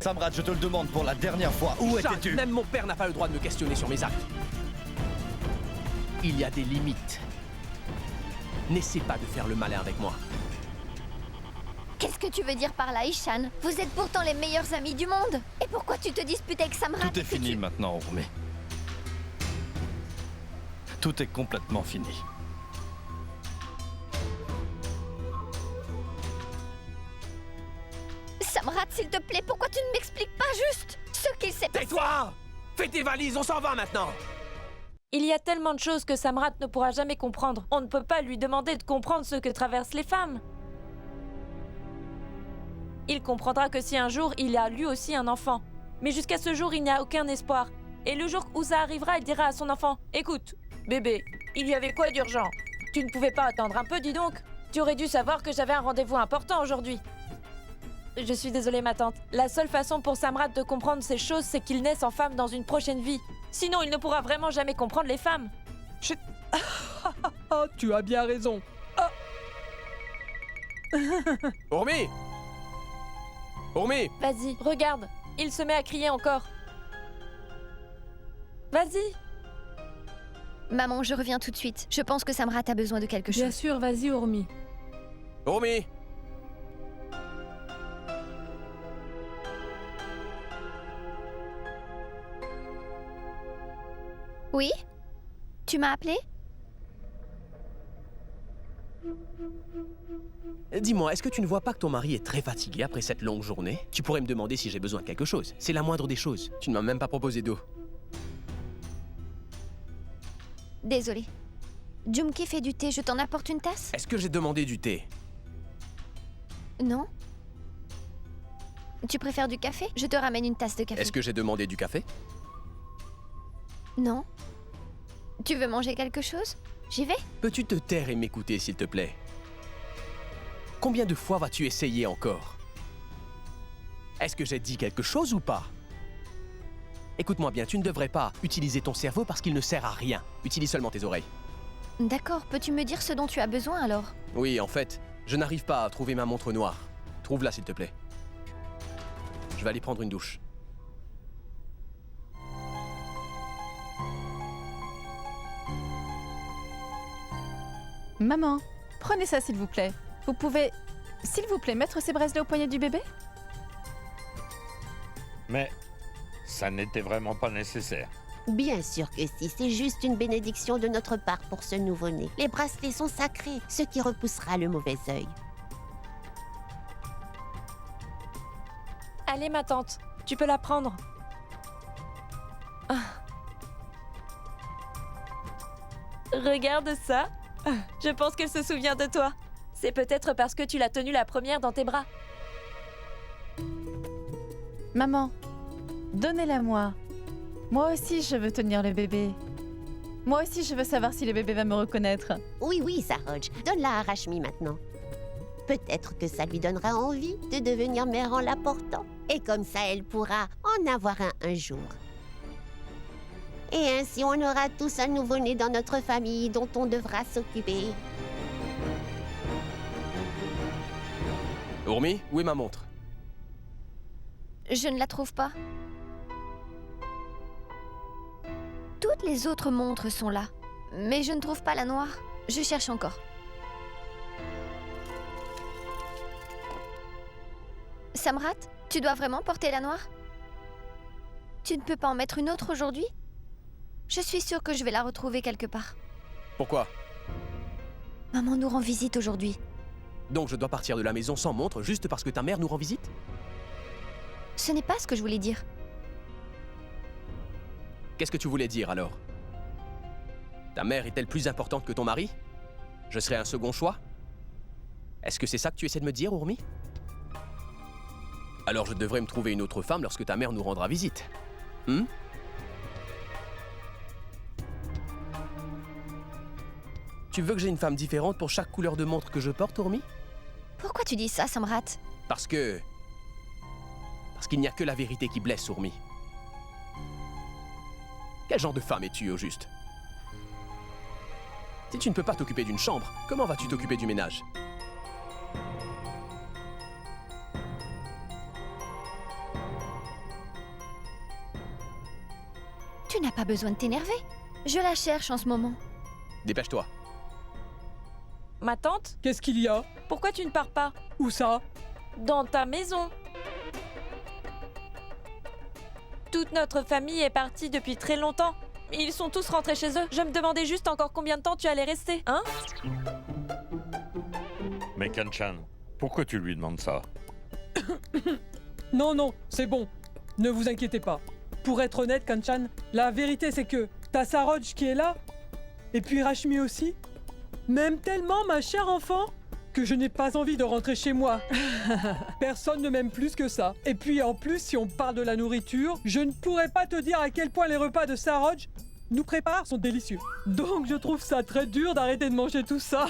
Samrat, je te le demande pour la dernière fois, où Shad, étais-tu? même mon père n'a pas le droit de me questionner sur mes actes. Il y a des limites. N'essaie pas de faire le malin avec moi. Qu'est-ce que tu veux dire par là, Ishan? Vous êtes pourtant les meilleurs amis du monde. Et pourquoi tu te disputes avec Samrat? Tout est fini maintenant, Urmi. Tout est complètement fini. Samrat, s'il te plaît, pourquoi tu ne m'expliques pas juste ce qu'il s'est passé? Tais-toi! Fais tes valises, on s'en va maintenant! Il y a tellement de choses que Samrat ne pourra jamais comprendre. On ne peut pas lui demander de comprendre ce que traversent les femmes. Il comprendra que si un jour, il a lui aussi un enfant. Mais jusqu'à ce jour, il n'y a aucun espoir. Et le jour où ça arrivera, il dira à son enfant « Écoute, bébé, il y avait quoi d'urgent? Tu ne pouvais pas attendre un peu, dis donc? Tu aurais dû savoir que j'avais un rendez-vous important aujourd'hui. » Je suis désolée, ma tante. La seule façon pour Samrat de comprendre ces choses, c'est qu'il naisse en femme dans une prochaine vie. Sinon, il ne pourra vraiment jamais comprendre les femmes. Oh, tu as bien raison. Urmi! Urmi! Vas-y, regarde. Il se met à crier encore. Vas-y. Maman, je reviens tout de suite. Je pense que Samrat a besoin de quelque chose. Bien sûr, vas-y, Urmi. Urmi! Oui? Tu m'as appelé? Dis-moi, est-ce que tu ne vois pas que ton mari est très fatigué après cette longue journée? Tu pourrais me demander si j'ai besoin de quelque chose. C'est la moindre des choses. Tu ne m'as même pas proposé d'eau. Désolée. Jumke fait du thé, je t'en apporte une tasse? Est-ce que j'ai demandé du thé? Non? Tu préfères du café? Je te ramène une tasse de café. Est-ce que j'ai demandé du café? Non? Tu veux manger quelque chose? J'y vais? Peux-tu te taire et m'écouter, s'il te plaît? Combien de fois vas-tu essayer encore? Est-ce que j'ai dit quelque chose ou pas? Écoute-moi bien, tu ne devrais pas utiliser ton cerveau parce qu'il ne sert à rien. Utilise seulement tes oreilles. D'accord, peux-tu me dire ce dont tu as besoin alors? Oui, en fait, je n'arrive pas à trouver ma montre noire. Trouve-la, s'il te plaît. Je vais aller prendre une douche. Maman, prenez ça s'il vous plaît. Vous pouvez, s'il vous plaît, mettre ces bracelets au poignet du bébé? Mais ça n'était vraiment pas nécessaire. Bien sûr que si, c'est juste une bénédiction de notre part pour ce nouveau-né. Les bracelets sont sacrés, ce qui repoussera le mauvais œil. Allez, ma tante, tu peux la prendre. Ah. Regarde ça. Je pense qu'elle se souvient de toi. C'est peut-être parce que tu l'as tenue la première dans tes bras. Maman, donnez-la moi. Moi aussi, je veux tenir le bébé. Moi aussi, je veux savoir si le bébé va me reconnaître. Oui, Saroj, donne-la à Rashmi maintenant. Peut-être que ça lui donnera envie de devenir mère en l'apportant. Et comme ça, elle pourra en avoir un jour. Et ainsi, on aura tous un nouveau-né dans notre famille dont on devra s'occuper. Urmi, où est ma montre? Je ne la trouve pas. Toutes les autres montres sont là. Mais je ne trouve pas la noire. Je cherche encore. Samrat, tu dois vraiment porter la noire? Tu ne peux pas en mettre une autre aujourd'hui? Je suis sûre que je vais la retrouver quelque part. Pourquoi? Maman nous rend visite aujourd'hui. Donc je dois partir de la maison sans montre juste parce que ta mère nous rend visite? Ce n'est pas ce que je voulais dire. Qu'est-ce que tu voulais dire alors? Ta mère est-elle plus importante que ton mari? Je serai un second choix? Est-ce que c'est ça que tu essaies de me dire, Urmi? Alors je devrais me trouver une autre femme lorsque ta mère nous rendra visite. Tu veux que j'ai une femme différente pour chaque couleur de montre que je porte, Urmi? Pourquoi tu dis ça, Samrat? Parce qu'il n'y a que la vérité qui blesse, Urmi. Quel genre de femme es-tu, au juste? Si tu ne peux pas t'occuper d'une chambre, comment vas-tu t'occuper du ménage? Tu n'as pas besoin de t'énerver. Je la cherche en ce moment. Dépêche-toi. Ma tante, Qu'est-ce qu'il y a? pourquoi tu ne pars pas? Où ça? Dans ta maison. Toute notre famille est partie depuis très longtemps. Ils sont tous rentrés chez eux. Je me demandais juste encore combien de temps tu allais rester, hein? Mais Kanchan, pourquoi tu lui demandes ça? Non, non, c'est bon. Ne vous inquiétez pas. Pour être honnête, Kanchan, la vérité c'est que t'as Saroj qui est là, et puis Rashmi aussi. M'aime tellement, ma chère enfant, que je n'ai pas envie de rentrer chez moi. Personne ne m'aime plus que ça. Et puis en plus, si on parle de la nourriture, je ne pourrais pas te dire à quel point les repas de Saroj nous préparent sont délicieux. Donc je trouve ça très dur d'arrêter de manger tout ça.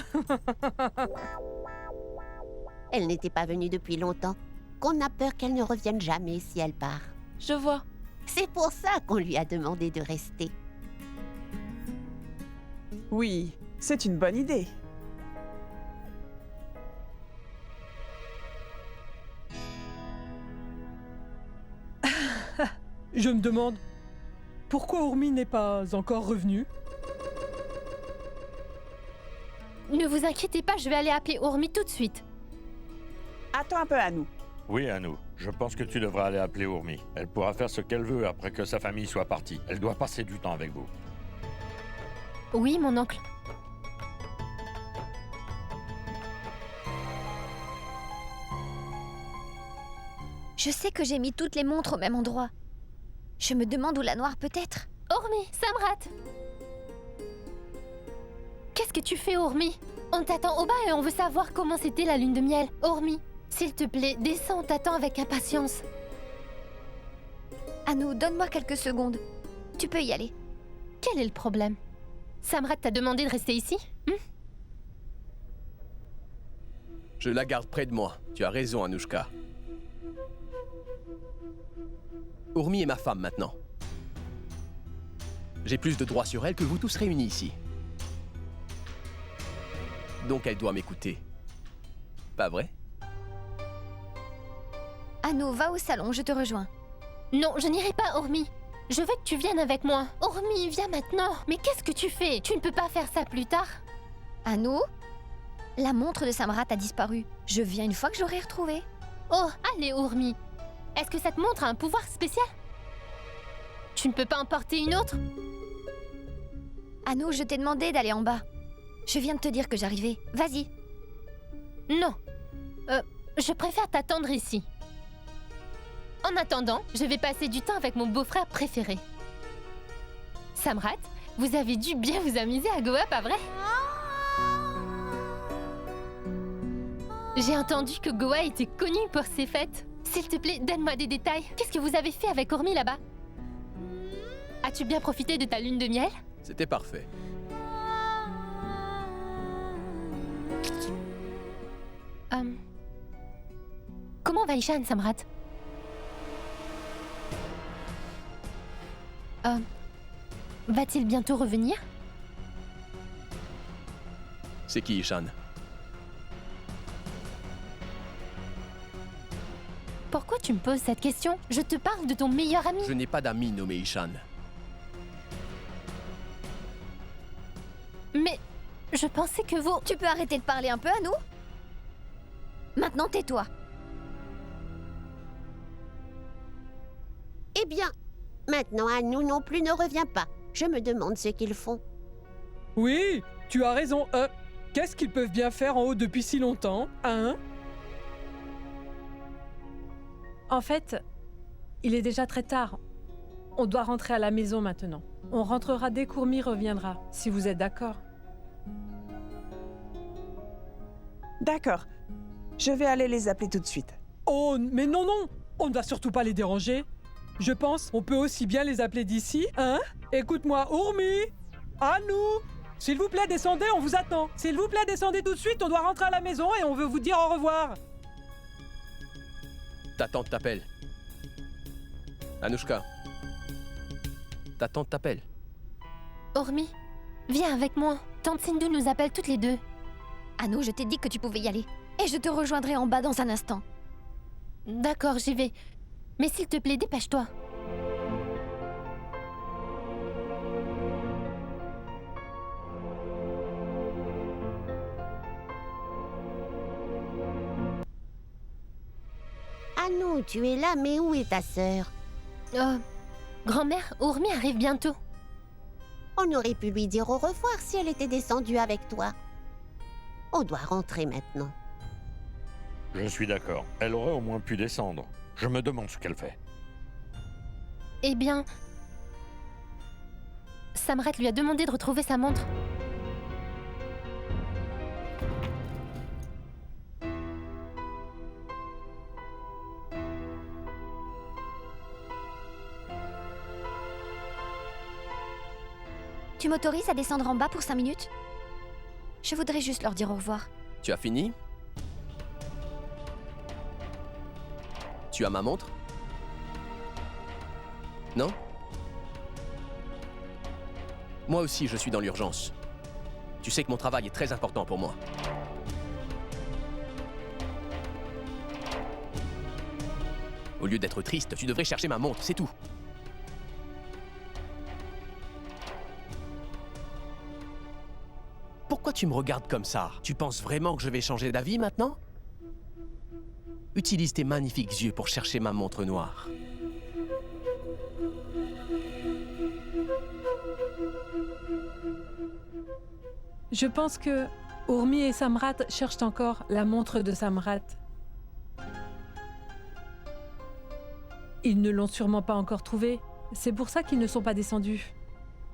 Elle n'était pas venue depuis longtemps, qu'on a peur qu'elle ne revienne jamais si elle part. Je vois. C'est pour ça qu'on lui a demandé de rester. Oui, c'est une bonne idée. Je me demande pourquoi Urmi n'est pas encore revenue. Ne vous inquiétez pas, je vais aller appeler Urmi tout de suite. Attends un peu à nous. Oui, Anou. Je pense que tu devras aller appeler Urmi. Elle pourra faire ce qu'elle veut après que sa famille soit partie. Elle doit passer du temps avec vous. Oui, mon oncle. Je sais que j'ai mis toutes les montres au même endroit. Je me demande où la noire peut être. Urmi, Samrat! Qu'est-ce que tu fais, Urmi? On t'attend au bas et on veut savoir comment c'était la lune de miel. Urmi, s'il te plaît, descends, on t'attend avec impatience. Anou, donne-moi quelques secondes. Tu peux y aller. Quel est le problème? Samrat t'a demandé de rester ici? Je la garde près de moi. Tu as raison, Anouchka. Urmi est ma femme maintenant. J'ai plus de droits sur elle que vous tous réunis ici. Donc elle doit m'écouter. Pas vrai? Anou, va au salon, je te rejoins. Non, je n'irai pas, Urmi. Je veux que tu viennes avec moi. Urmi, viens maintenant. Mais qu'est-ce que tu fais? Tu ne peux pas faire ça plus tard? Anou, la montre de Samrat a disparu. Je viens une fois que je l'aurai retrouvée. Oh, allez, Urmi. Est-ce que cette montre a un pouvoir spécial? Tu ne peux pas en porter une autre? Anou, je t'ai demandé d'aller en bas. Je viens de te dire que j'arrivais. Vas-y. Non. Je préfère t'attendre ici. En attendant, je vais passer du temps avec mon beau-frère préféré. Samrat, vous avez dû bien vous amuser à Goa, pas vrai? J'ai entendu que Goa était connu pour ses fêtes. S'il te plaît, donne-moi des détails. Qu'est-ce que vous avez fait avec Urmi là-bas? As-tu bien profité de ta lune de miel? C'était parfait. Comment va Ishan, Samrat? Va-t-il bientôt revenir? C'est qui, Ishan? Pourquoi tu me poses cette question? Je te parle de ton meilleur ami. Je n'ai pas d'ami nommé Ishan. Mais je pensais que vous... Tu peux arrêter de parler un peu, Anou? Maintenant, tais-toi. Eh bien, maintenant à nous non plus ne revient pas. Je me demande ce qu'ils font. Oui, tu as raison. Qu'est-ce qu'ils peuvent bien faire en haut depuis si longtemps, hein? En fait, il est déjà très tard. On doit rentrer à la maison maintenant. On rentrera dès qu'Urmi reviendra, si vous êtes d'accord. D'accord. Je vais aller les appeler tout de suite. Oh, mais non, non! On ne va surtout pas les déranger. Je pense on peut aussi bien les appeler d'ici, hein? Écoute-moi, Urmi! Anou! S'il vous plaît, descendez, on vous attend. S'il vous plaît, descendez tout de suite, on doit rentrer à la maison et on veut vous dire au revoir. Ta tante t'appelle. Anouchka. Ta tante t'appelle. Urmi, viens avec moi. Tante Sindhu nous appelle toutes les deux. Anou, je t'ai dit que tu pouvais y aller. Et je te rejoindrai en bas dans un instant. D'accord, j'y vais. Mais s'il te plaît, dépêche-toi. Anou, tu es là, mais où est ta sœur? Grand-mère, Urmi arrive bientôt. On aurait pu lui dire au revoir si elle était descendue avec toi. On doit rentrer maintenant. Je suis d'accord. Elle aurait au moins pu descendre. Je me demande ce qu'elle fait. Eh bien... Samrat lui a demandé de retrouver sa montre. Tu m'autorises à descendre en bas pour 5 minutes? Je voudrais juste leur dire au revoir. Tu as fini? Tu as ma montre? Non? Moi aussi, je suis dans l'urgence. Tu sais que mon travail est très important pour moi. Au lieu d'être triste, tu devrais chercher ma montre, c'est tout. Pourquoi tu me regardes comme ça? Tu penses vraiment que je vais changer d'avis maintenant? Utilise tes magnifiques yeux pour chercher ma montre noire. Je pense que Urmi et Samrat cherchent encore la montre de Samrat. Ils ne l'ont sûrement pas encore trouvée. C'est pour ça qu'ils ne sont pas descendus.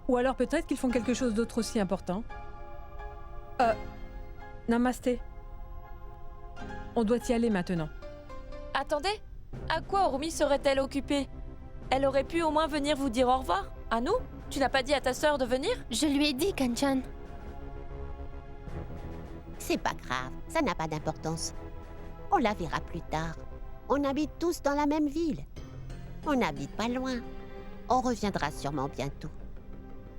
Ou alors peut-être qu'ils font quelque chose d'autre aussi important. Namasté. On doit y aller maintenant. Attendez, à quoi Urmi serait-elle occupée? Elle aurait pu au moins venir vous dire au revoir. À nous? Tu n'as pas dit à ta sœur de venir? Je lui ai dit, Kanchan. C'est pas grave, ça n'a pas d'importance. On la verra plus tard. On habite tous dans la même ville. On n'habite pas loin. On reviendra sûrement bientôt.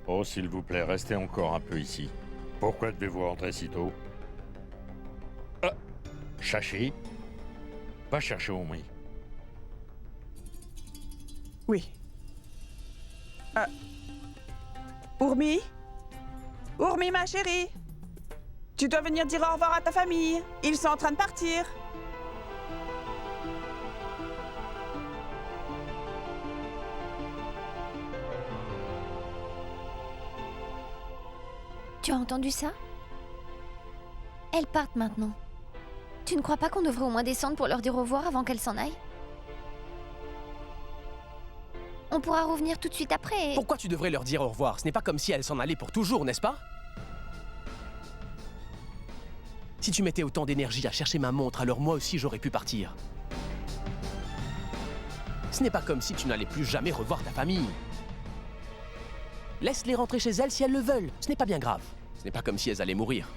Oh, s'il vous plaît, restez encore un peu ici. Pourquoi devez-vous rentrer si tôt? Chachi, va chercher Urmi. Oui. Urmi? Urmi, ma chérie? Tu dois venir dire au revoir à ta famille. Ils sont en train de partir. Tu as entendu ça? Elles partent maintenant. Tu ne crois pas qu'on devrait au moins descendre pour leur dire au revoir avant qu'elles s'en aillent? On pourra revenir tout de suite après et... Pourquoi tu devrais leur dire au revoir? Ce n'est pas comme si elles s'en allaient pour toujours, n'est-ce pas? Si tu mettais autant d'énergie à chercher ma montre, alors moi aussi j'aurais pu partir. Ce n'est pas comme si tu n'allais plus jamais revoir ta famille. Laisse-les rentrer chez elles si elles le veulent. Ce n'est pas bien grave. Ce n'est pas comme si elles allaient mourir.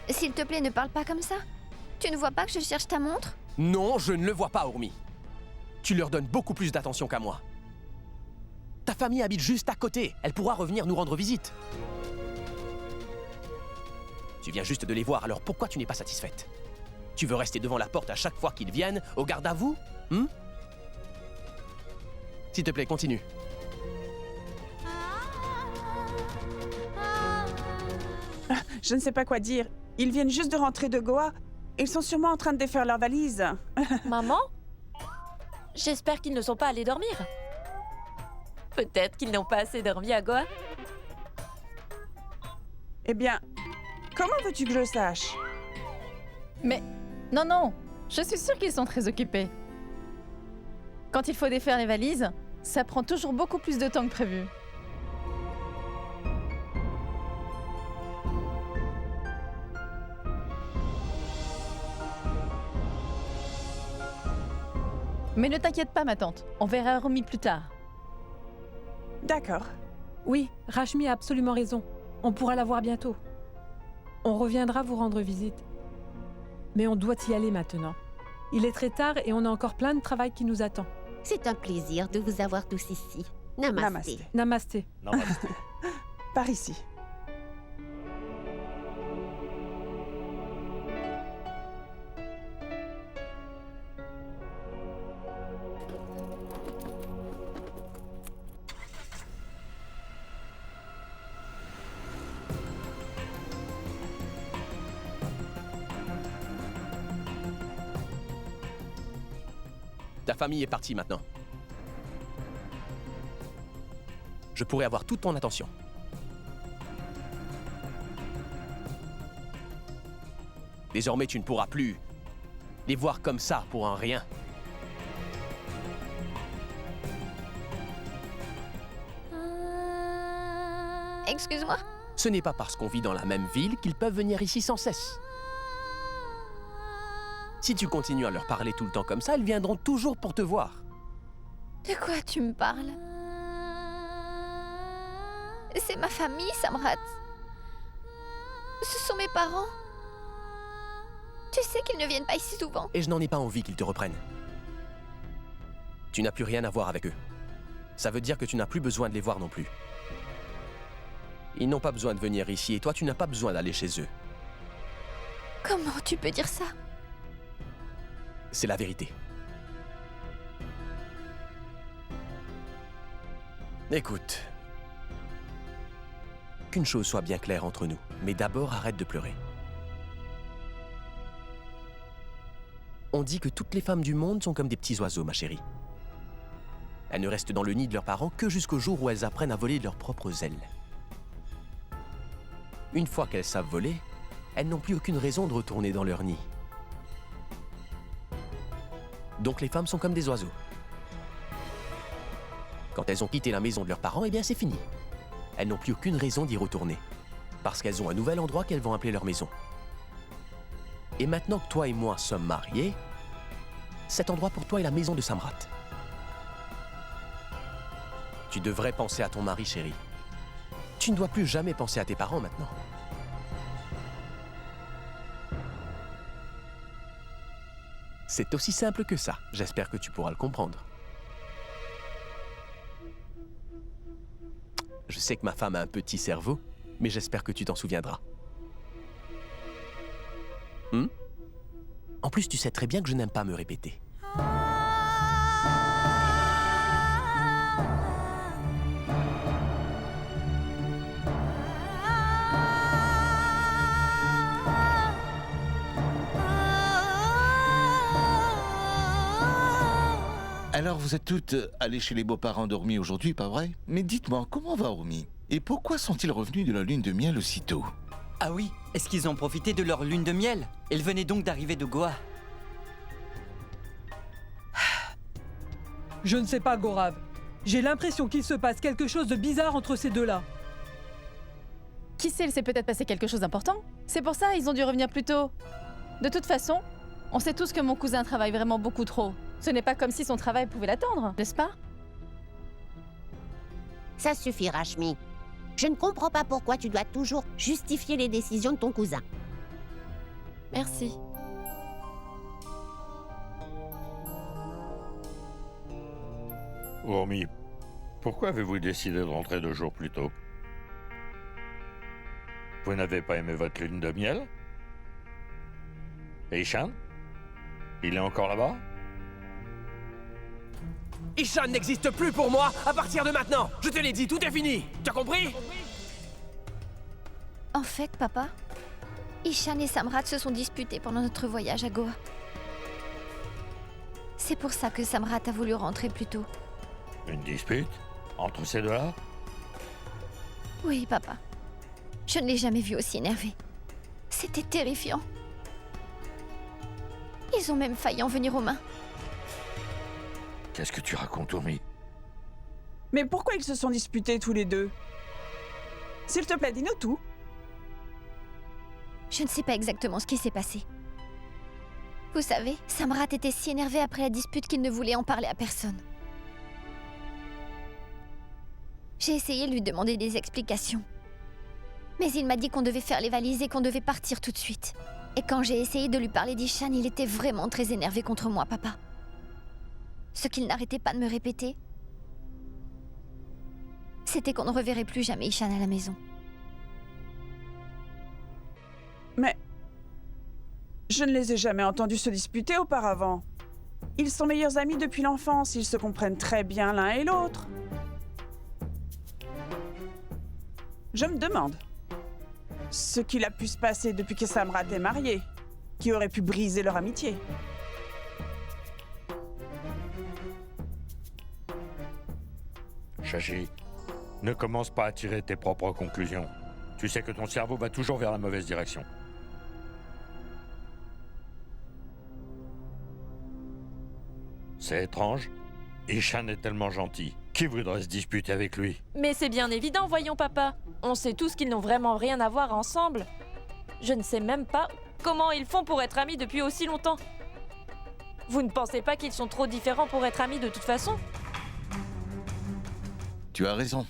S'il te plaît, ne parle pas comme ça. Tu ne vois pas que je cherche ta montre? Non, je ne le vois pas, Urmi. Tu leur donnes beaucoup plus d'attention qu'à moi. Ta famille habite juste à côté. Elle pourra revenir nous rendre visite. Tu viens juste de les voir, alors pourquoi tu n'es pas satisfaite? Tu veux rester devant la porte à chaque fois qu'ils viennent, au garde à vous? S'il te plaît, continue. Je ne sais pas quoi dire. Ils viennent juste de rentrer de Goa. Ils sont sûrement en train de défaire leurs valises. Maman? J'espère qu'ils ne sont pas allés dormir. Peut-être qu'ils n'ont pas assez dormi à Goa. Eh bien, comment veux-tu que je sache? Mais non, non, je suis sûre qu'ils sont très occupés. Quand il faut défaire les valises, ça prend toujours beaucoup plus de temps que prévu. Mais ne t'inquiète pas, ma tante, on verra Urmi plus tard. D'accord. Oui, Rashmi a absolument raison. On pourra la voir bientôt. On reviendra vous rendre visite. Mais on doit y aller maintenant. Il est très tard et on a encore plein de travail qui nous attend. C'est un plaisir de vous avoir tous ici. Namasté. Namasté. Namasté. Par ici. Ta famille est partie maintenant. Je pourrais avoir toute ton attention. Désormais, tu ne pourras plus les voir comme ça pour un rien. Excuse-moi. Ce n'est pas parce qu'on vit dans la même ville qu'ils peuvent venir ici sans cesse. Si tu continues à leur parler tout le temps comme ça, ils viendront toujours pour te voir. De quoi tu me parles? C'est ma famille, Samrat. Ce sont mes parents. Tu sais qu'ils ne viennent pas ici souvent. Et je n'en ai pas envie qu'ils te reprennent. Tu n'as plus rien à voir avec eux. Ça veut dire que tu n'as plus besoin de les voir non plus. Ils n'ont pas besoin de venir ici et toi, tu n'as pas besoin d'aller chez eux. Comment tu peux dire ça? C'est la vérité. Écoute, qu'une chose soit bien claire entre nous, mais d'abord arrête de pleurer. On dit que toutes les femmes du monde sont comme des petits oiseaux, ma chérie. Elles ne restent dans le nid de leurs parents que jusqu'au jour où elles apprennent à voler de leurs propres ailes. Une fois qu'elles savent voler, elles n'ont plus aucune raison de retourner dans leur nid. Donc les femmes sont comme des oiseaux. Quand elles ont quitté la maison de leurs parents, eh bien c'est fini. Elles n'ont plus aucune raison d'y retourner. Parce qu'elles ont un nouvel endroit qu'elles vont appeler leur maison. Et maintenant que toi et moi sommes mariés, cet endroit pour toi est la maison de Samrat. Tu devrais penser à ton mari, chérie. Tu ne dois plus jamais penser à tes parents maintenant. C'est aussi simple que ça. J'espère que tu pourras le comprendre. Je sais que ma femme a un petit cerveau, mais j'espère que tu t'en souviendras. En plus, tu sais très bien que je n'aime pas me répéter. Alors vous êtes toutes allées chez les beaux-parents d'Urmi aujourd'hui, pas vrai? Mais dites-moi, comment va Urmi? Et pourquoi sont-ils revenus de la lune de miel aussitôt? Ah oui, est-ce qu'ils ont profité de leur lune de miel? Ils venaient donc d'arriver de Goa. Je ne sais pas, Gorav. J'ai l'impression qu'il se passe quelque chose de bizarre entre ces deux-là. Qui sait, il s'est peut-être passé quelque chose d'important. C'est pour ça ils ont dû revenir plus tôt. De toute façon, on sait tous que mon cousin travaille vraiment beaucoup trop. Ce n'est pas comme si son travail pouvait l'attendre, n'est-ce pas? Ça suffit, Rashmi. Je ne comprends pas pourquoi tu dois toujours justifier les décisions de ton cousin. Merci. Urmi, pourquoi avez-vous décidé de rentrer 2 jours plus tôt? Vous n'avez pas aimé votre lune de miel? Et Ishan? Il est encore là-bas? Ishan n'existe plus pour moi à partir de maintenant. Je te l'ai dit, tout est fini. Tu as compris? En fait, papa, Ishan et Samrat se sont disputés pendant notre voyage à Goa. C'est pour ça que Samrat a voulu rentrer plus tôt. Une dispute? Entre ces deux-là? Oui, papa. Je ne l'ai jamais vu aussi énervé. C'était terrifiant. Ils ont même failli en venir aux mains. Qu'est-ce que tu racontes, Urmi? Mais pourquoi ils se sont disputés tous les deux? S'il te plaît, dis-nous tout. Je ne sais pas exactement ce qui s'est passé. Vous savez, Samrat était si énervé après la dispute qu'il ne voulait en parler à personne. J'ai essayé de lui demander des explications. Mais il m'a dit qu'on devait faire les valises et qu'on devait partir tout de suite. Et quand j'ai essayé de lui parler d'Ishan, il était vraiment très énervé contre moi, papa. Ce qu'il n'arrêtait pas de me répéter, c'était qu'on ne reverrait plus jamais Ishan à la maison. Mais je ne les ai jamais entendus se disputer auparavant. Ils sont meilleurs amis depuis l'enfance, ils se comprennent très bien l'un et l'autre. Je me demande ce qu'il a pu se passer depuis que Samrat est marié, qui aurait pu briser leur amitié. Shashi. Ne commence pas à tirer tes propres conclusions. Tu sais que ton cerveau va toujours vers la mauvaise direction. C'est étrange. Ishan est tellement gentil. Qui voudrait se disputer avec lui? Mais c'est bien évident, voyons papa. On sait tous qu'ils n'ont vraiment rien à voir ensemble. Je ne sais même pas comment ils font pour être amis depuis aussi longtemps. Vous ne pensez pas qu'ils sont trop différents pour être amis de toute façon? Tu as raison.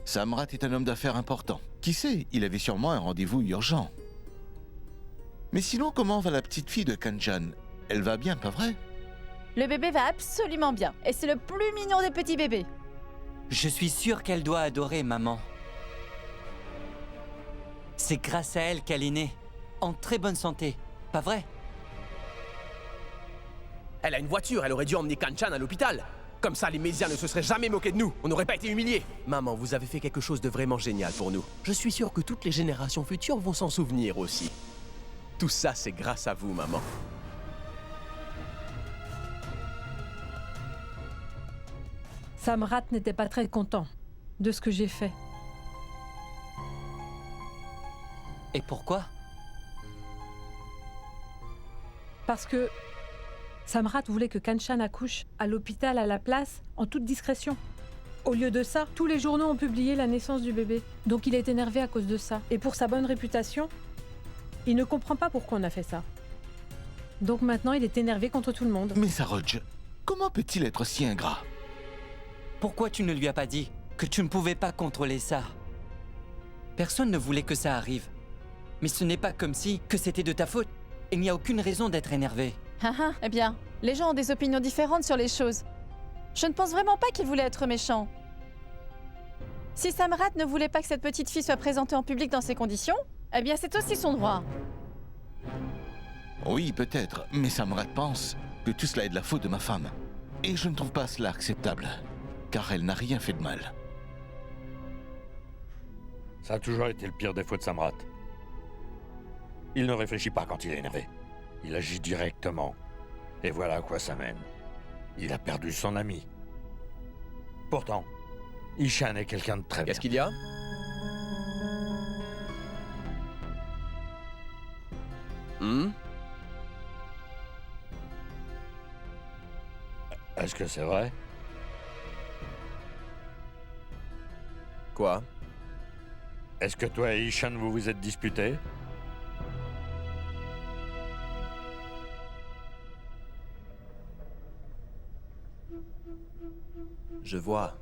Samrat est un homme d'affaires important. Qui sait, il avait sûrement un rendez-vous urgent. Mais sinon, comment va la petite fille de Kanchan? Elle va bien, pas vrai? Le bébé va absolument bien. Et c'est le plus mignon des petits bébés. Je suis sûr qu'elle doit adorer maman. C'est grâce à elle qu'elle est née. En très bonne santé. Pas vrai? Elle a une voiture, elle aurait dû emmener Kanchan à l'hôpital. Comme ça, les médias ne se seraient jamais moqués de nous. On n'aurait pas été humiliés. Maman, vous avez fait quelque chose de vraiment génial pour nous. Je suis sûr que toutes les générations futures vont s'en souvenir aussi. Tout ça, c'est grâce à vous, maman. Samrat n'était pas très content de ce que j'ai fait. Et pourquoi? Parce que Samrat voulait que Kanchan accouche à l'hôpital à la place, en toute discrétion. Au lieu de ça, tous les journaux ont publié la naissance du bébé. Donc il est énervé à cause de ça. Et pour sa bonne réputation, il ne comprend pas pourquoi on a fait ça. Donc maintenant, il est énervé contre tout le monde. Mais Saroj, comment peut-il être si ingrat? Pourquoi tu ne lui as pas dit que tu ne pouvais pas contrôler ça? Personne ne voulait que ça arrive. Mais ce n'est pas comme si que c'était de ta faute. Il n'y a aucune raison d'être énervé. Eh bien, les gens ont des opinions différentes sur les choses. Je ne pense vraiment pas qu'il voulait être méchant. Si Samrat ne voulait pas que cette petite fille soit présentée en public dans ces conditions, eh bien c'est aussi son droit. Oui, peut-être, mais Samrat pense que tout cela est de la faute de ma femme. Et je ne trouve pas cela acceptable, car elle n'a rien fait de mal. Ça a toujours été le pire défaut de Samrat. Il ne réfléchit pas quand il est énervé. Il agit directement. Et voilà à quoi ça mène. Il a perdu son ami. Pourtant, Ishan est quelqu'un de très bien. Qu'est-ce qu'il y a? Est-ce que c'est vrai? Quoi? Est-ce que toi et Ishan vous vous êtes disputés? Je vois.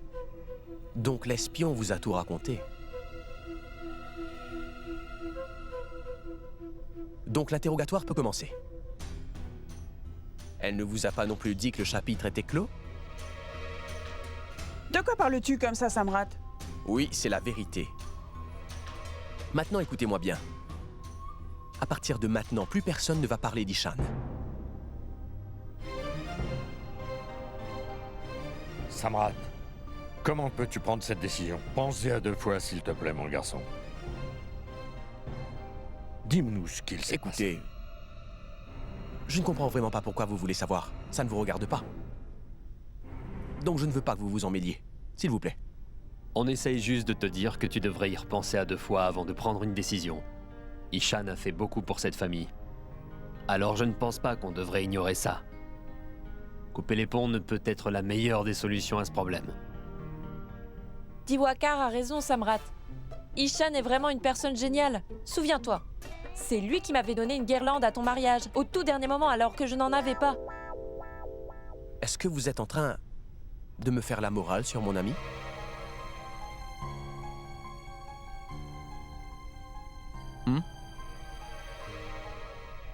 Donc l'espion vous a tout raconté. Donc l'interrogatoire peut commencer. Elle ne vous a pas non plus dit que le chapitre était clos? De quoi parles-tu comme ça, Samrat? Oui, c'est la vérité. Maintenant, écoutez-moi bien. À partir de maintenant, plus personne ne va parler d'Ishan. Samrat, comment peux-tu prendre cette décision? Pense-y à 2 fois, s'il te plaît, mon garçon. Dis-nous ce qu'il s'est passé. Écoutez, je ne comprends vraiment pas pourquoi vous voulez savoir. Ça ne vous regarde pas. Donc je ne veux pas que vous vous en mêliez. S'il vous plaît. On essaye juste de te dire que tu devrais y repenser à 2 fois avant de prendre une décision. Ishan a fait beaucoup pour cette famille. Alors je ne pense pas qu'on devrait ignorer ça. Couper les ponts ne peut être la meilleure des solutions à ce problème. Diwakar a raison, Samrat. Ishan est vraiment une personne géniale. Souviens-toi, c'est lui qui m'avait donné une guirlande à ton mariage, au tout dernier moment alors que je n'en avais pas. Est-ce que vous êtes en train de me faire la morale sur mon ami?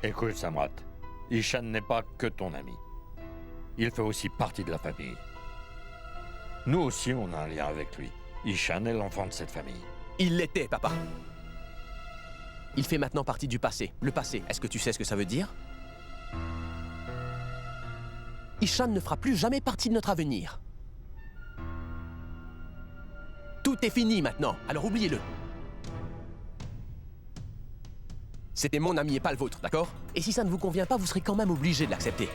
Écoute, Samrat, Ishan n'est pas que ton ami. Il fait aussi partie de la famille. Nous aussi, on a un lien avec lui. Ishan est l'enfant de cette famille. Il l'était, papa. Il fait maintenant partie du passé. Le passé, est-ce que tu sais ce que ça veut dire? Ishan ne fera plus jamais partie de notre avenir. Tout est fini maintenant, alors oubliez-le. C'était mon ami et pas le vôtre, d'accord? Et si ça ne vous convient pas, vous serez quand même obligé de l'accepter.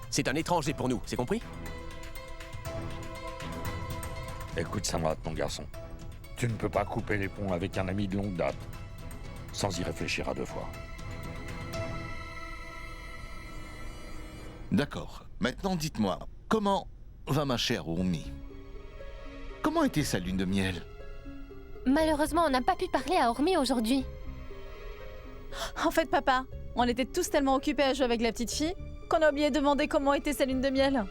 C'est un étranger pour nous, c'est compris? Écoute, Samrat, mon garçon. Tu ne peux pas couper les ponts avec un ami de longue date sans y réfléchir à deux fois. D'accord. Maintenant, dites-moi, comment va ma chère Urmi? Comment était sa lune de miel? Malheureusement, on n'a pas pu parler à Urmi aujourd'hui. En fait, papa, on était tous tellement occupés à jouer avec la petite fille qu'on a oublié de demander comment était sa lune de miel.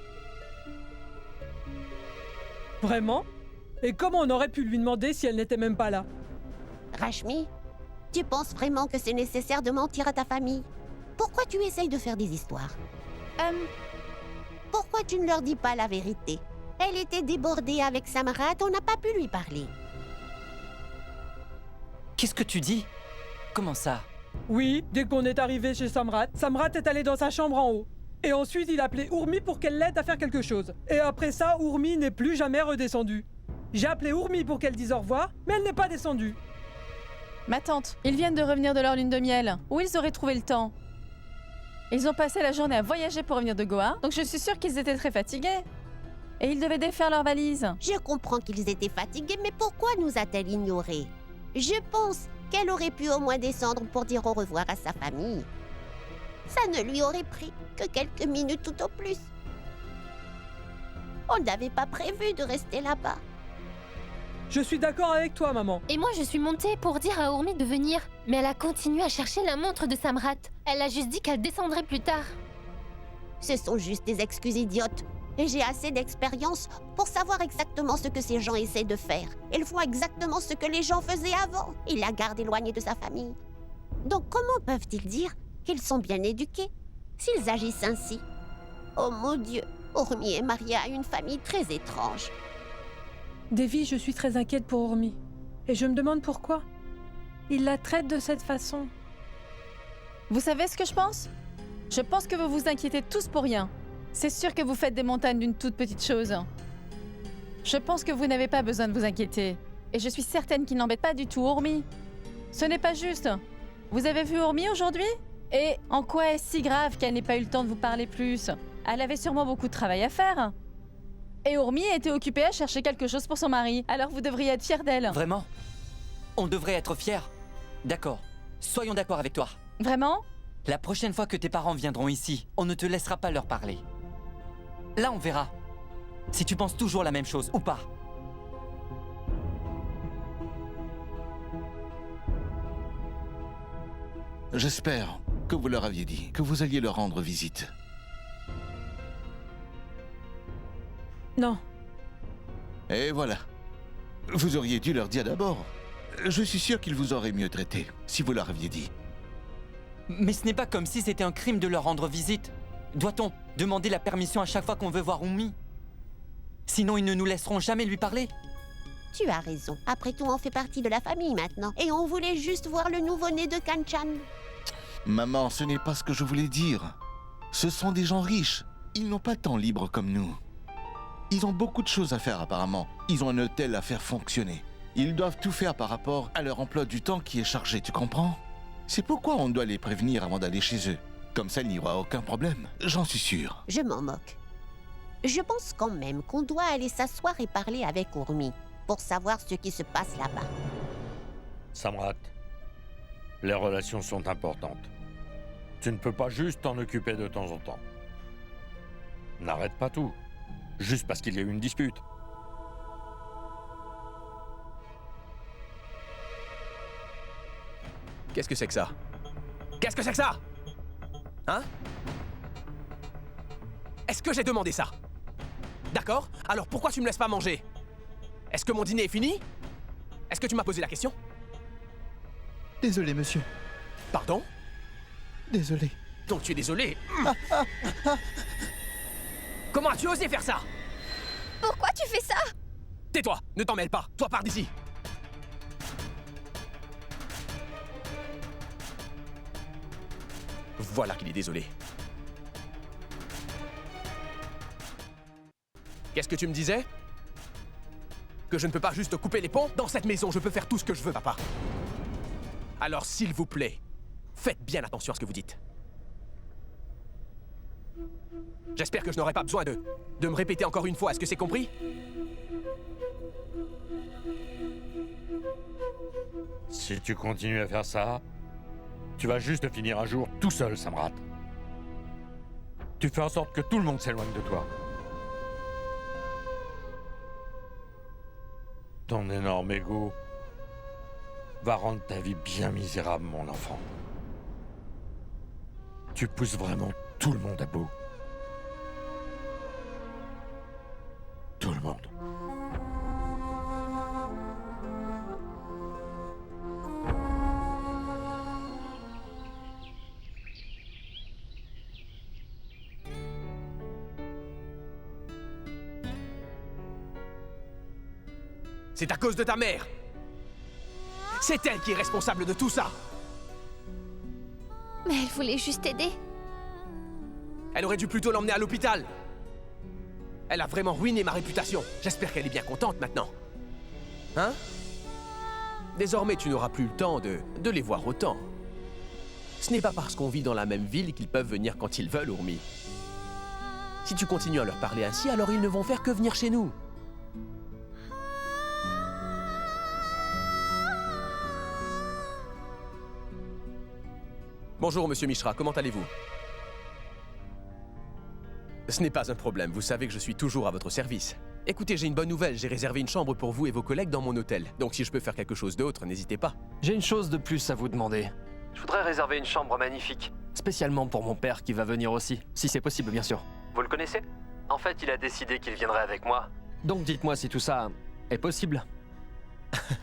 Vraiment? Et comment on aurait pu lui demander si elle n'était même pas là? Rashmi, tu penses vraiment que c'est nécessaire de mentir à ta famille? Pourquoi tu essayes de faire des histoires? Pourquoi tu ne leur dis pas la vérité? Elle était débordée avec Samrat, on n'a pas pu lui parler. Qu'est-ce que tu dis? Comment ça? Oui, dès qu'on est arrivé chez Samrat, Samrat est allé dans sa chambre en haut. Et ensuite, il a appelé Urmi pour qu'elle l'aide à faire quelque chose. Et après ça, Urmi n'est plus jamais redescendue. J'ai appelé Urmi pour qu'elle dise au revoir, mais elle n'est pas descendue. Ma tante, ils viennent de revenir de leur lune de miel. Où ils auraient trouvé le temps? Ils ont passé la journée à voyager pour revenir de Goa, donc je suis sûre qu'ils étaient très fatigués. Et ils devaient défaire leurs valises. Je comprends qu'ils étaient fatigués, mais pourquoi nous a-t-elle ignorés? Je pense qu'elle aurait pu au moins descendre pour dire au revoir à sa famille. Ça ne lui aurait pris que quelques minutes tout au plus. On n'avait pas prévu de rester là-bas. Je suis d'accord avec toi, maman. Et moi, je suis montée pour dire à Urmi de venir. Mais elle a continué à chercher la montre de Samrat. Elle a juste dit qu'elle descendrait plus tard. Ce sont juste des excuses idiotes. Et j'ai assez d'expérience pour savoir exactement ce que ces gens essaient de faire. Ils font exactement ce que les gens faisaient avant. Ils la gardent éloignée de sa famille. Donc comment peuvent-ils dire qu'ils sont bien éduqués s'ils agissent ainsi? Oh mon Dieu, Urmi est mariée à une famille très étrange. Davy, je suis très inquiète pour Urmi. Et je me demande pourquoi. Il la traite de cette façon. Vous savez ce que je pense? Je pense que vous vous inquiétez tous pour rien. C'est sûr que vous faites des montagnes d'une toute petite chose. Je pense que vous n'avez pas besoin de vous inquiéter. Et je suis certaine qu'il n'embête pas du tout Urmi. Ce n'est pas juste. Vous avez vu Urmi aujourd'hui? Et en quoi est-ce si grave qu'elle n'ait pas eu le temps de vous parler plus? Elle avait sûrement beaucoup de travail à faire. Et Urmi était occupée à chercher quelque chose pour son mari. Alors vous devriez être fiers d'elle. Vraiment? On devrait être fiers. D'accord. Soyons d'accord avec toi. Vraiment? La prochaine fois que tes parents viendront ici, on ne te laissera pas leur parler. Là, on verra si tu penses toujours la même chose ou pas. J'espère que vous leur aviez dit que vous alliez leur rendre visite. Non. Et voilà. Vous auriez dû leur dire d'abord. Je suis sûr qu'ils vous auraient mieux traité si vous leur aviez dit. Mais ce n'est pas comme si c'était un crime de leur rendre visite. Doit-on demander la permission à chaque fois qu'on veut voir Urmi? Sinon, ils ne nous laisseront jamais lui parler. Tu as raison. Après tout, on fait partie de la famille maintenant. Et on voulait juste voir le nouveau-né de Kanchan. Maman, ce n'est pas ce que je voulais dire. Ce sont des gens riches. Ils n'ont pas de temps libre comme nous. Ils ont beaucoup de choses à faire apparemment. Ils ont un hôtel à faire fonctionner. Ils doivent tout faire par rapport à leur emploi du temps qui est chargé, tu comprends? C'est pourquoi on doit les prévenir avant d'aller chez eux. Comme ça, il n'y aura aucun problème. J'en suis sûr. Je m'en moque. Je pense quand même qu'on doit aller s'asseoir et parler avec Urmi pour savoir ce qui se passe là-bas. Samrat, les relations sont importantes. Tu ne peux pas juste t'en occuper de temps en temps. N'arrête pas tout, juste parce qu'il y a eu une dispute. Qu'est-ce que c'est que ça? Qu'est-ce que c'est que ça? Hein? Est-ce que j'ai demandé ça? D'accord? Alors pourquoi tu me laisses pas manger? Est-ce que mon dîner est fini? Est-ce que tu m'as posé la question? Désolé, monsieur. Pardon? Désolé. Donc tu es désolé? Comment as-tu osé faire ça? Pourquoi tu fais ça? Tais-toi! Ne t'en mêle pas! Toi, pars d'ici! Voilà qu'il est désolé. Qu'est-ce que tu me disais? Que je ne peux pas juste couper les ponts? Dans cette maison, je peux faire tout ce que je veux, papa. Alors, s'il vous plaît, faites bien attention à ce que vous dites. J'espère que je n'aurai pas besoin de me répéter encore une fois. Est-ce que c'est compris? Si tu continues à faire ça, tu vas juste finir un jour tout seul, Samrat. Tu fais en sorte que tout le monde s'éloigne de toi. Ton énorme ego va rendre ta vie bien misérable, mon enfant. Tu pousses vraiment tout le monde à bout. Tout le monde. C'est à cause de ta mère. C'est elle qui est responsable de tout ça. Mais elle voulait juste aider. Elle aurait dû plutôt l'emmener à l'hôpital. Elle a vraiment ruiné ma réputation. J'espère qu'elle est bien contente maintenant. Hein? Désormais, tu n'auras plus le temps de les voir autant. Ce n'est pas parce qu'on vit dans la même ville qu'ils peuvent venir quand ils veulent, Urmi. Si tu continues à leur parler ainsi, alors ils ne vont faire que venir chez nous. Bonjour, Monsieur Mishra, comment allez-vous? Ce n'est pas un problème, vous savez que je suis toujours à votre service. Écoutez, j'ai une bonne nouvelle, j'ai réservé une chambre pour vous et vos collègues dans mon hôtel. Donc si je peux faire quelque chose d'autre, n'hésitez pas. J'ai une chose de plus à vous demander. Je voudrais réserver une chambre magnifique, spécialement pour mon père qui va venir aussi, si c'est possible bien sûr. Vous le connaissez? En fait, il a décidé qu'il viendrait avec moi. Donc dites-moi si tout ça est possible.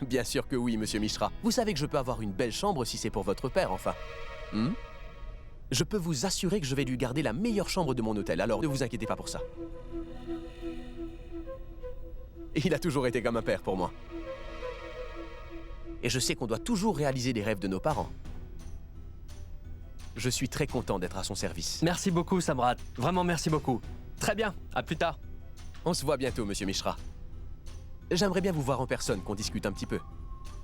Bien sûr que oui, Monsieur Mishra. Vous savez que je peux avoir une belle chambre si c'est pour votre père, enfin. Je peux vous assurer que je vais lui garder la meilleure chambre de mon hôtel, alors ne vous inquiétez pas pour ça. Il a toujours été comme un père pour moi. Et je sais qu'on doit toujours réaliser les rêves de nos parents. Je suis très content d'être à son service. Merci beaucoup, Samrat. Vraiment merci beaucoup. Très bien, à plus tard. On se voit bientôt, Monsieur Mishra. J'aimerais bien vous voir en personne, qu'on discute un petit peu.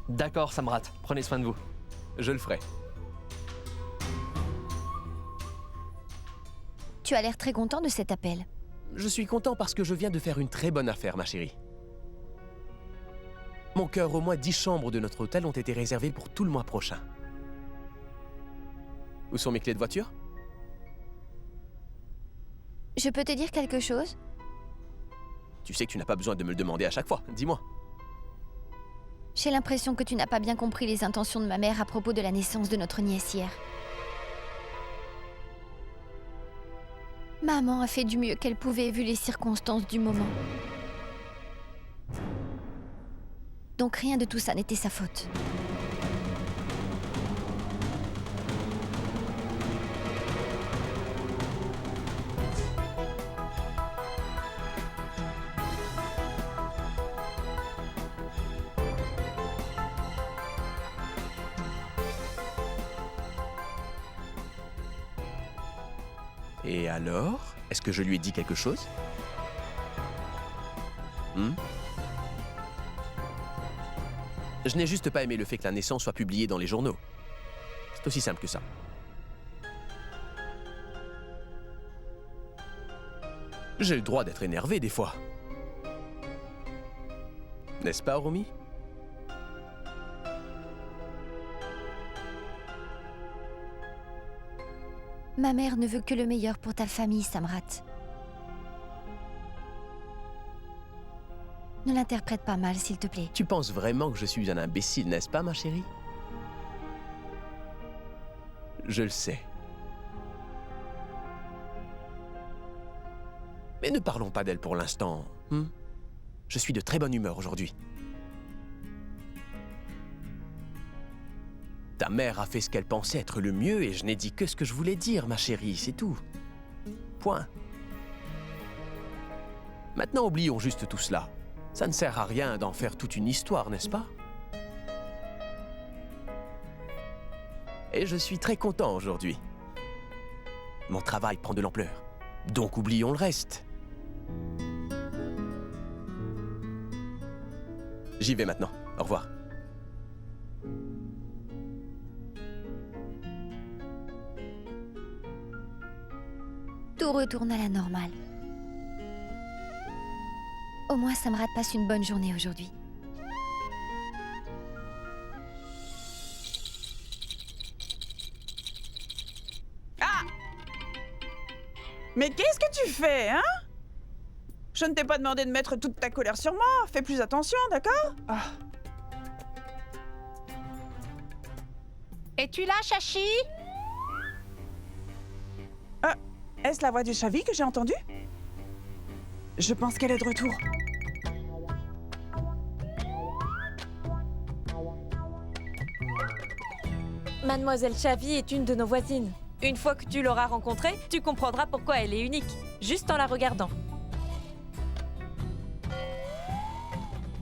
D'accord, Samrat. Prenez soin de vous. Je le ferai. Tu as l'air très content de cet appel. Je suis content parce que je viens de faire une très bonne affaire, ma chérie. Mon cœur, au moins 10 chambres de notre hôtel ont été réservées pour tout le mois prochain. Où sont mes clés de voiture? Je peux te dire quelque chose? Tu sais que tu n'as pas besoin de me le demander à chaque fois, dis-moi. J'ai l'impression que tu n'as pas bien compris les intentions de ma mère à propos de la naissance de notre nièce hier. Maman a fait du mieux qu'elle pouvait vu les circonstances du moment. Donc rien de tout ça n'était sa faute. Et alors? Est-ce que je lui ai dit quelque chose? Je n'ai juste pas aimé le fait que la naissance soit publiée dans les journaux. C'est aussi simple que ça. J'ai le droit d'être énervé des fois. N'est-ce pas, Urmi? Ma mère ne veut que le meilleur pour ta famille, Samrat. Ne l'interprète pas mal, s'il te plaît. Tu penses vraiment que je suis un imbécile, n'est-ce pas, ma chérie? Je le sais. Mais ne parlons pas d'elle pour l'instant. Je suis de très bonne humeur aujourd'hui. Ta mère a fait ce qu'elle pensait être le mieux et je n'ai dit que ce que je voulais dire, ma chérie, c'est tout. Point. Maintenant, oublions juste tout cela. Ça ne sert à rien d'en faire toute une histoire, n'est-ce pas? Et je suis très content aujourd'hui. Mon travail prend de l'ampleur. Donc oublions le reste. J'y vais maintenant. Au revoir. Tout retourne à la normale. Au moins, Samrat passe une bonne journée aujourd'hui. Mais qu'est-ce que tu fais, hein? Je ne t'ai pas demandé de mettre toute ta colère sur moi. Fais plus attention, d'accord? Es-tu là, Chachi? Est-ce la voix du Chavi que j'ai entendue? Je pense qu'elle est de retour. Mademoiselle Chavi est une de nos voisines. Une fois que tu l'auras rencontrée, tu comprendras pourquoi elle est unique, juste en la regardant.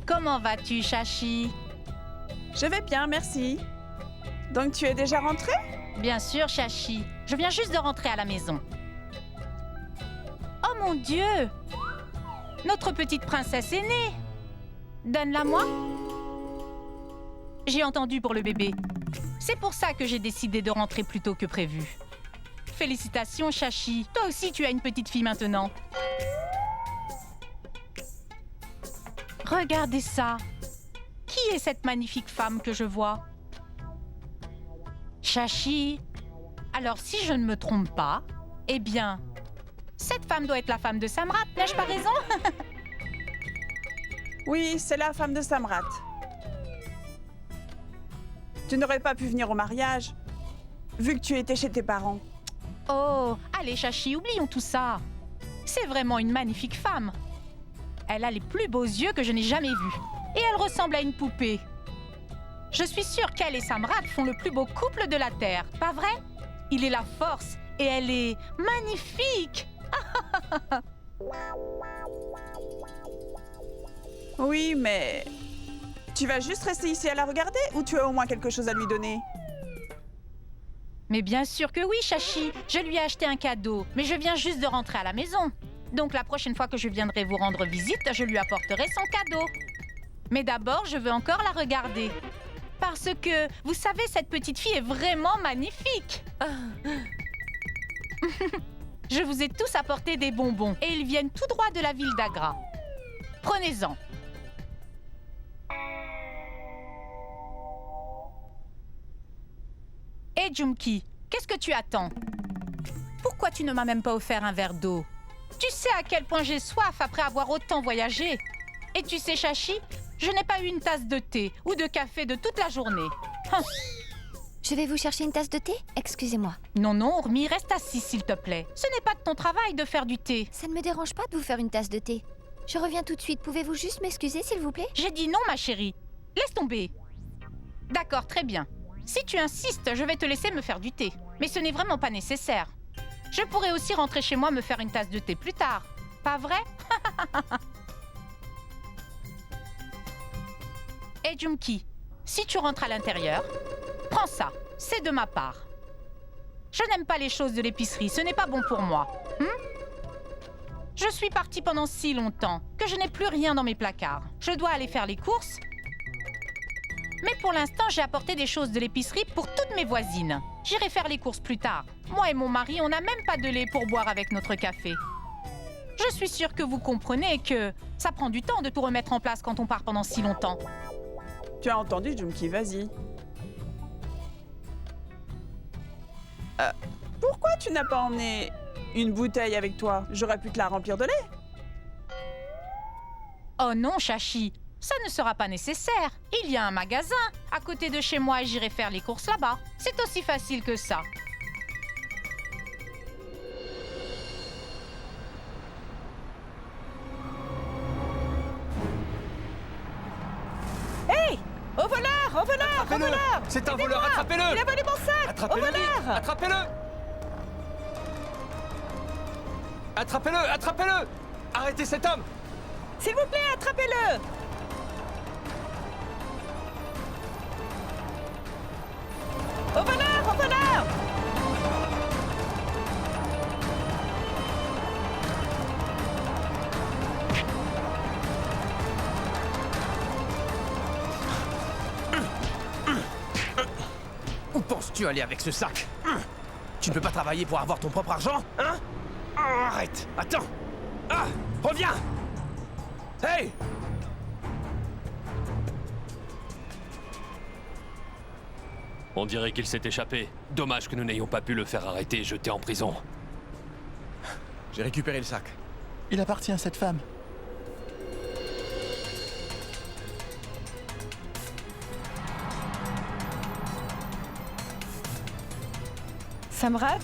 Comment vas-tu, Chachi? Je vais bien, merci. Donc tu es déjà rentrée? Bien sûr, Chachi. Je viens juste de rentrer à la maison. Oh mon Dieu! Notre petite princesse est née! Donne-la-moi. J'ai entendu pour le bébé. C'est pour ça que j'ai décidé de rentrer plus tôt que prévu. Félicitations, Chachi. Toi aussi, tu as une petite fille maintenant. Regardez ça. Qui est cette magnifique femme que je vois? Chachi. Alors, si je ne me trompe pas, eh bien, cette femme doit être la femme de Samrat, n'ai-je pas raison? Oui, c'est la femme de Samrat. Tu n'aurais pas pu venir au mariage, vu que tu étais chez tes parents. Oh, allez, Chachi, oublions tout ça. C'est vraiment une magnifique femme. Elle a les plus beaux yeux que je n'ai jamais vus. Et elle ressemble à une poupée. Je suis sûre qu'elle et Samrat font le plus beau couple de la Terre, pas vrai? Il est la force et elle est magnifique. Oui, mais... Tu vas juste rester ici à la regarder ou tu as au moins quelque chose à lui donner? Mais bien sûr que oui, Chachi. Je lui ai acheté un cadeau, mais je viens juste de rentrer à la maison. Donc la prochaine fois que je viendrai vous rendre visite, je lui apporterai son cadeau. Mais d'abord, je veux encore la regarder. Parce que, vous savez, cette petite fille est vraiment magnifique. Je vous ai tous apporté des bonbons et ils viennent tout droit de la ville d'Agra. Prenez-en. Hé, Jumki, qu'est-ce que tu attends? Pourquoi tu ne m'as même pas offert un verre d'eau? Tu sais à quel point j'ai soif après avoir autant voyagé. Et tu sais, Chachi, je n'ai pas eu une tasse de thé ou de café de toute la journée. Je vais vous chercher une tasse de thé? Excusez-moi. Non, non, Urmi, reste assis, s'il te plaît. Ce n'est pas de ton travail de faire du thé. Ça ne me dérange pas de vous faire une tasse de thé. Je reviens tout de suite. Pouvez-vous juste m'excuser, s'il vous plaît? J'ai dit non, ma chérie. Laisse tomber. D'accord, très bien. Si tu insistes, je vais te laisser me faire du thé. Mais ce n'est vraiment pas nécessaire. Je pourrais aussi rentrer chez moi me faire une tasse de thé plus tard. Pas vrai? Hé, Jumki, si tu rentres à l'intérieur, prends ça. C'est de ma part. Je n'aime pas les choses de l'épicerie. Ce n'est pas bon pour moi. Je suis partie pendant si longtemps que je n'ai plus rien dans mes placards. Je dois aller faire les courses. Mais pour l'instant, j'ai apporté des choses de l'épicerie pour toutes mes voisines. J'irai faire les courses plus tard. Moi et mon mari, on n'a même pas de lait pour boire avec notre café. Je suis sûre que vous comprenez que ça prend du temps de tout remettre en place quand on part pendant si longtemps. Tu as entendu, Jumki, vas-y. Pourquoi tu n'as pas emmené une bouteille avec toi? J'aurais pu te la remplir de lait. Oh non, Chachi, ça ne sera pas nécessaire. Il y a un magasin à côté de chez moi et j'irai faire les courses là-bas. C'est aussi facile que ça. Hey! Au voleur! Au voleur! Au voleur! C'est un voleur, attrapez-le! Il a volé mon sac! Attrapez-le Au voleur! vite! Attrapez-le! Attrapez-le! Attrapez-le! Arrêtez cet homme! S'il vous plaît, attrapez-le! Au voleur! Au voleur! Où penses-tu aller avec ce sac? Tu ne peux pas travailler pour avoir ton propre argent, hein? Arrête! Attends! Ah! Reviens! Hey! On dirait qu'il s'est échappé. Dommage que nous n'ayons pas pu le faire arrêter et jeter en prison. J'ai récupéré le sac. Il appartient à cette femme. Samrat,